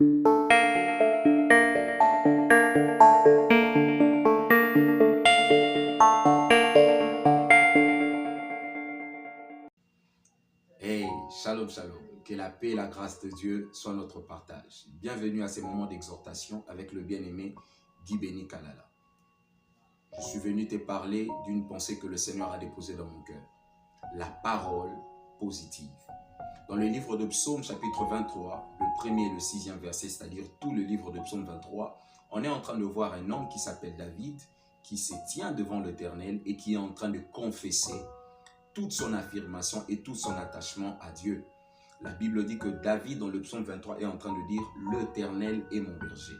Hey, shalom, shalom. Que la paix et la grâce de Dieu soient notre partage. Bienvenue à ces moments d'exhortation avec le bien-aimé Guy Béni Kalala. Je suis venu te parler d'une pensée que le Seigneur a déposée dans mon cœur. La parole positive. Dans le livre de Psaume chapitre 23, le premier et le 6e verset, c'est-à-dire tout le livre de Psaume 23, on est en train de voir un homme qui s'appelle David, qui se tient devant l'Éternel et qui est en train de confesser toute son affirmation et tout son attachement à Dieu. La Bible dit que David, dans le psaume 23, est en train de dire « L'Éternel est mon berger ».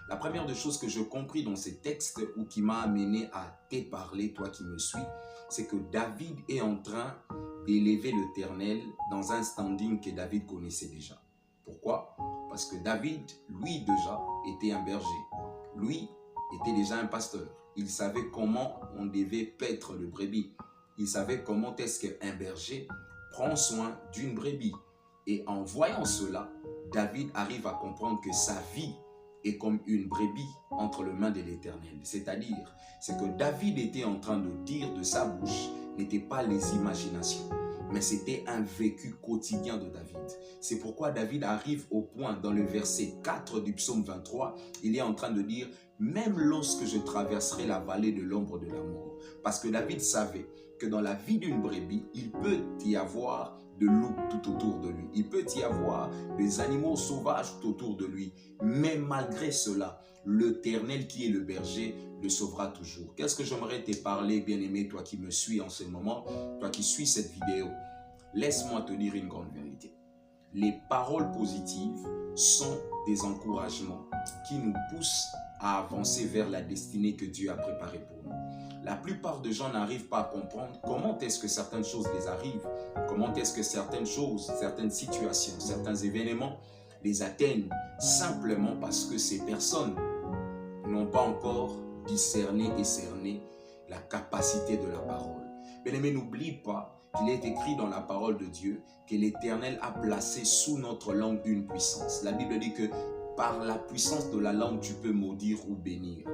La première des choses que je compris dans ces textes ou qui m'a amené à te parler, toi qui me suis, c'est que David est en train d'élever l'Éternel dans un standing que David connaissait déjà. Pourquoi? Parce que David, lui déjà, était un berger. Lui était déjà un pasteur. Il savait comment on devait paître le brebis. Il savait comment est-ce qu'un berger prend soin d'une brebis. Et en voyant cela, David arrive à comprendre que sa vie est comme une brebis entre les mains de l'Éternel. C'est-à-dire, ce que David était en train de dire de sa bouche n'était pas les imaginations, mais c'était un vécu quotidien de David. C'est pourquoi David arrive au point, dans le verset 4 du psaume 23, il est en train de dire « Même lorsque je traverserai la vallée de l'ombre de la mort », parce que David savait que dans la vie d'une brebis, il peut y avoir de loups tout autour de lui. Il peut y avoir des animaux sauvages tout autour de lui. Mais malgré cela, l'Éternel qui est le berger le sauvera toujours. Qu'est-ce que j'aimerais te parler, bien-aimé, toi qui me suis en ce moment, toi qui suis cette vidéo? Laisse-moi te dire une grande vérité. Les paroles positives sont des encouragements qui nous poussent à avancer vers la destinée que Dieu a préparée pour nous. La plupart des gens n'arrivent pas à comprendre comment est-ce que certaines choses les arrivent, comment est-ce que certaines choses, certaines situations, certains événements les atteignent simplement parce que ces personnes n'ont pas encore discerné et cerné la capacité de la parole. Bien-aimé, n'oublie pas qu'il est écrit dans la parole de Dieu que l'Éternel a placé sous notre langue une puissance. La Bible dit que par la puissance de la langue, tu peux maudire ou bénir.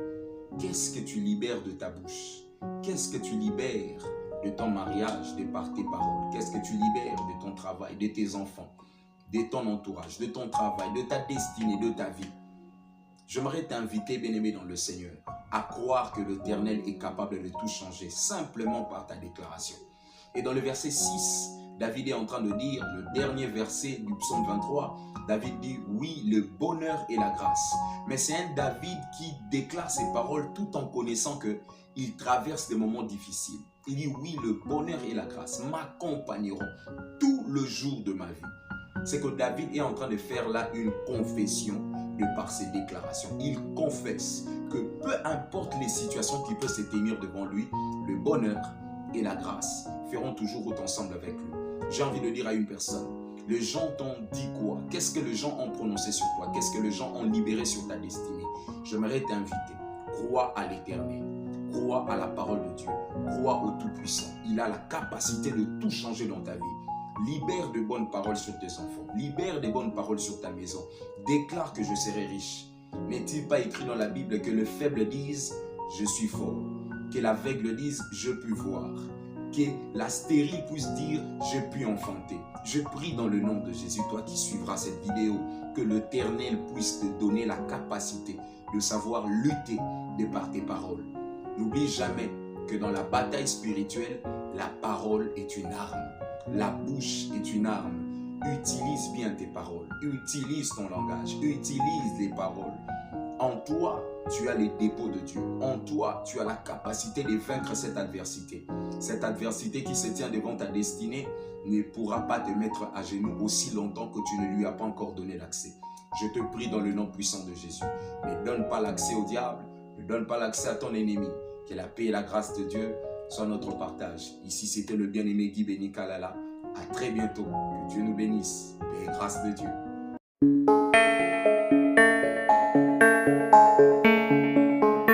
Qu'est-ce que tu libères de ta bouche? Qu'est-ce que tu libères de ton mariage, de par tes paroles? Qu'est-ce que tu libères de ton travail, de tes enfants, de ton entourage, de ton travail, de ta destinée, de ta vie? J'aimerais t'inviter, bien-aimé dans le Seigneur, à croire que l'Éternel est capable de tout changer simplement par ta déclaration. Et dans le verset 6, David est en train de dire, le dernier verset du psaume 23, David dit, oui, le bonheur et la grâce. Mais c'est un David qui déclare ses paroles tout en connaissant qu'il traverse des moments difficiles. Il dit, oui, le bonheur et la grâce m'accompagneront tout le jour de ma vie. C'est que David est en train de faire là une confession de par ses déclarations. Il confesse que peu importe les situations qui peuvent se tenir devant lui, le bonheur et la grâce feront toujours route ensemble avec lui. J'ai envie de dire à une personne, les gens t'ont dit quoi? Qu'est-ce que les gens ont prononcé sur toi? Qu'est-ce que les gens ont libéré sur ta destinée? J'aimerais t'inviter, crois à l'Éternel, crois à la parole de Dieu, crois au Tout-Puissant. Il a la capacité de tout changer dans ta vie. Libère de bonnes paroles sur tes enfants. Libère de bonnes paroles sur ta maison. Déclare que je serai riche. N'est-il pas écrit dans la Bible que le faible dise « je suis fort », que l'aveugle dise « je puis voir », que la stérile puisse dire « je puis enfanter ». Je prie dans le nom de Jésus, toi qui suivras cette vidéo, que l'Éternel puisse te donner la capacité de savoir lutter de par tes paroles. N'oublie jamais que dans la bataille spirituelle, la parole est une arme. La bouche est une arme. Utilise bien tes paroles. Utilise ton langage. Utilise les paroles. En toi, tu as les dépôts de Dieu. En toi, tu as la capacité de vaincre cette adversité. Cette adversité qui se tient devant ta destinée ne pourra pas te mettre à genoux aussi longtemps que tu ne lui as pas encore donné l'accès. Je te prie dans le nom puissant de Jésus. Ne donne pas l'accès au diable. Ne donne pas l'accès à ton ennemi. Que la paix et la grâce de Dieu soient notre partage. Ici, c'était le bien-aimé Guy Béni Kalala. À très bientôt. Que Dieu nous bénisse. Paix et grâce de Dieu.